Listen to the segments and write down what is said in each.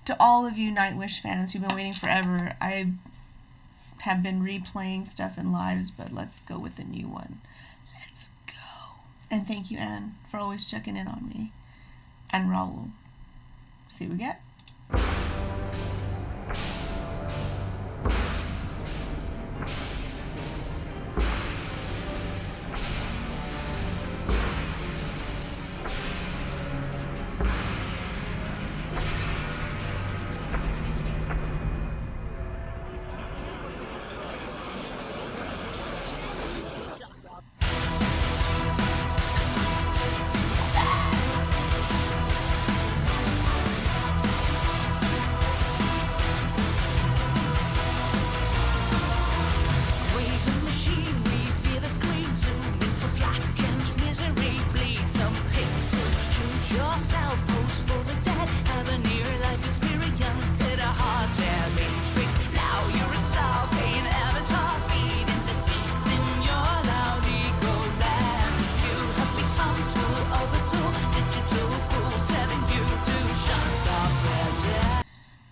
To all of you Nightwish fans who've been waiting forever, I have been replaying stuff in lives, but let's go with the new one. Let's go. And thank you, Anne, for always checking in on me. And Raul. See what we get?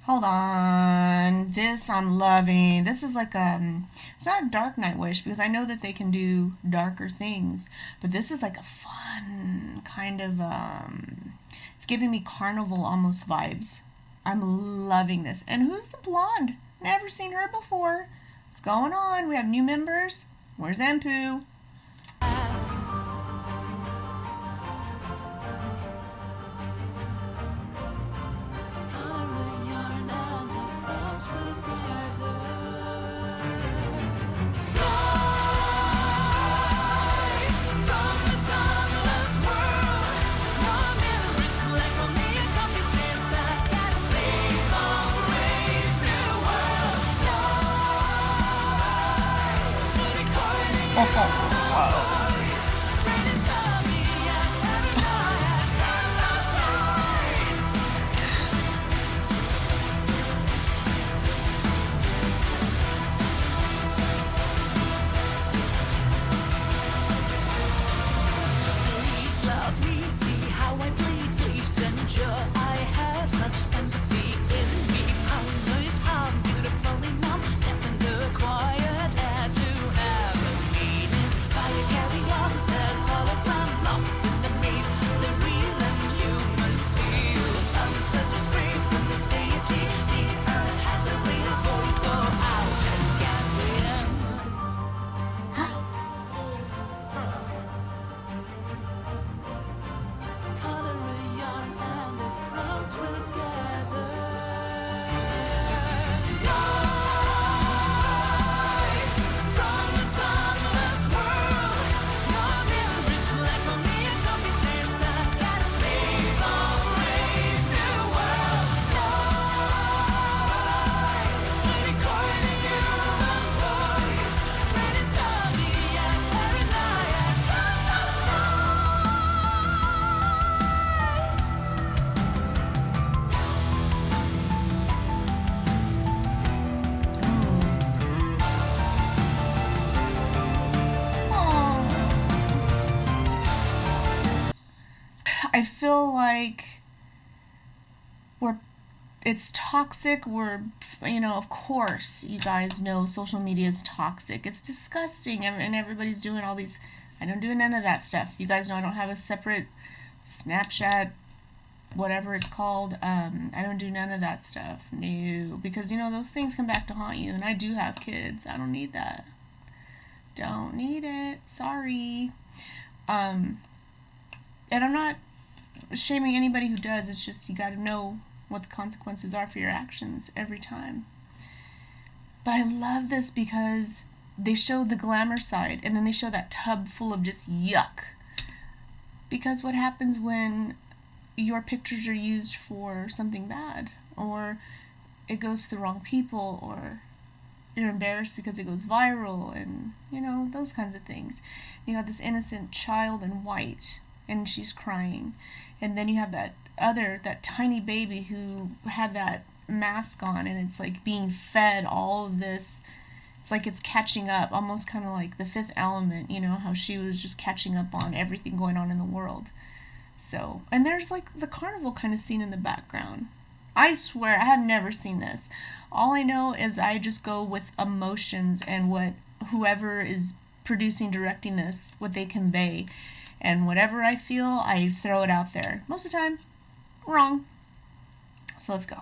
Hold on. This I'm loving. This is like it's not a dark Nightwish because I know that they can do darker things, but this is like a fun kind of it's giving me carnival almost vibes. I'm loving this. And who's the blonde? Never seen her before. What's going on? We have new members. Where's Empu? I feel like it's toxic. Of course, you guys know social media is toxic. It's disgusting, and everybody's doing all these. I don't do none of that stuff. You guys know I don't have a separate Snapchat, whatever it's called. I don't do none of that stuff. No, because those things come back to haunt you, and I do have kids. I don't need that. Don't need it. Sorry. And I'm not shaming anybody who does. It's just you got to know what the consequences are for your actions every time. But I love this because they show the glamour side and then they show that tub full of just yuck. Because what happens when your pictures are used for something bad, or it goes to the wrong people, or you're embarrassed because it goes viral, and those kinds of things. You have this innocent child in white and she's crying, and then you have that tiny baby who had that mask on, and it's like being fed all of this. It's like it's catching up, almost kind of like The Fifth Element, how she was just catching up on everything going on in the world. So, and there's like the carnival kind of scene in the background. I swear, I have never seen this. All I know is I just go with emotions and what whoever is producing, directing this, what they convey. And whatever I feel, I throw it out there. Most of the time, wrong. So let's go.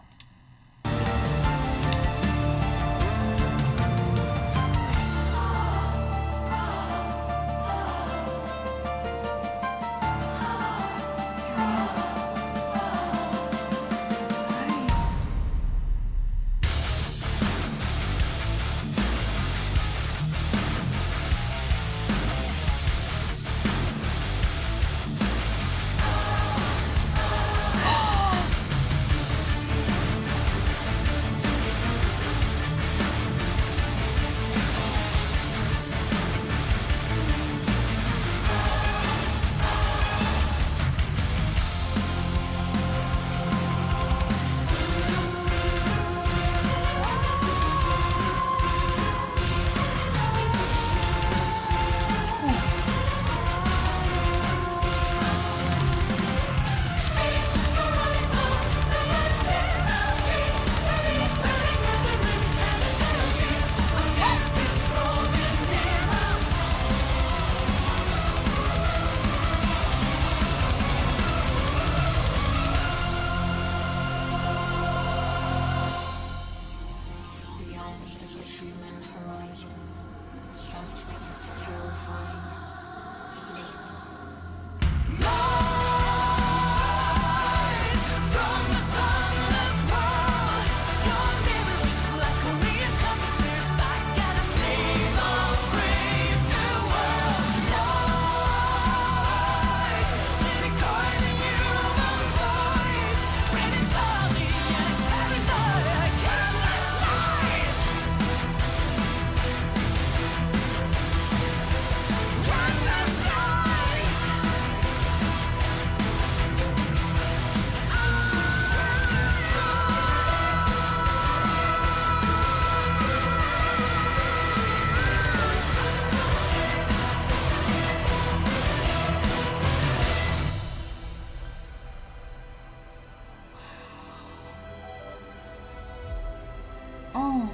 Oh.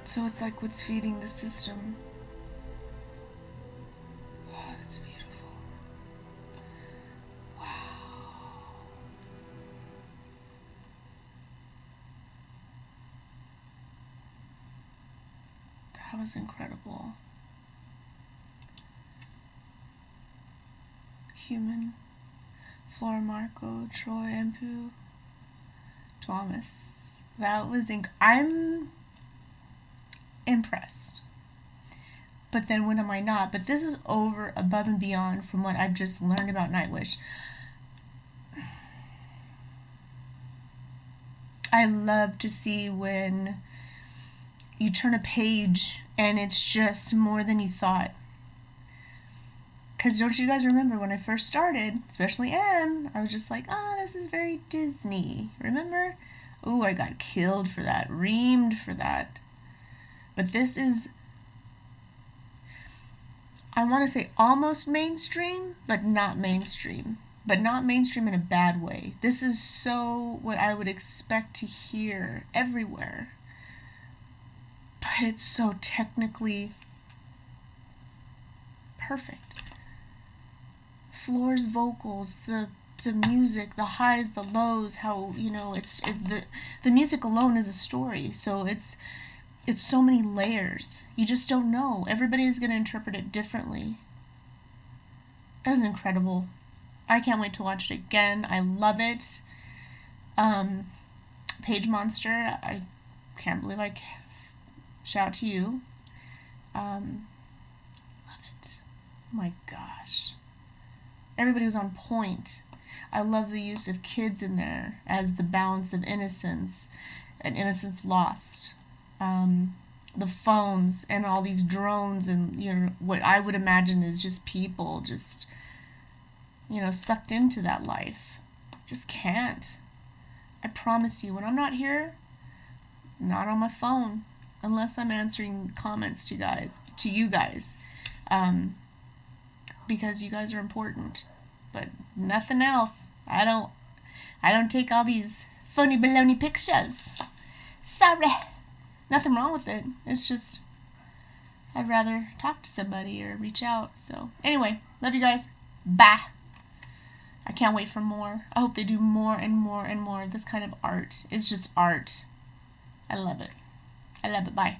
So it's like what's feeding the system. Oh, that's beautiful. Wow. That was incredible. Human, Flora Marco, Troy Empu, Thomas. That was I'm impressed. But then when am I not? But this is over, above and beyond from what I've just learned about Nightwish. I love to see when you turn a page and it's just more than you thought. Because don't you guys remember when I first started, especially Anne, I was just like, oh, this is very Disney. Remember? Oh, I got killed for that, reamed for that. But this is, I want to say almost mainstream, but not mainstream. But not mainstream in a bad way. This is so what I would expect to hear everywhere. But it's so technically perfect. Floor's vocals, the music, the highs, the lows, how, you know, the music alone is a story. So it's so many layers. You just don't know. Everybody is going to interpret it differently. It was incredible. I can't wait to watch it again. I love it. Page Monster, I can't believe I shout to you. Love it. Oh my gosh. Everybody was on point. I love the use of kids in there as the balance of innocence and innocence lost. The phones and all these drones and, you know, what I would imagine is just people just, you know, sucked into that life. Just can't. I promise you, when I'm not here, not on my phone. unless I'm answering comments to you guys, because you guys are important. But nothing else. I don't take all these phony baloney pictures. Sorry. Nothing wrong with it. It's just I'd rather talk to somebody or reach out. So anyway, love you guys. Bye. I can't wait for more. I hope they do more and more and more. This kind of art is just art. I love it. I love it. Bye.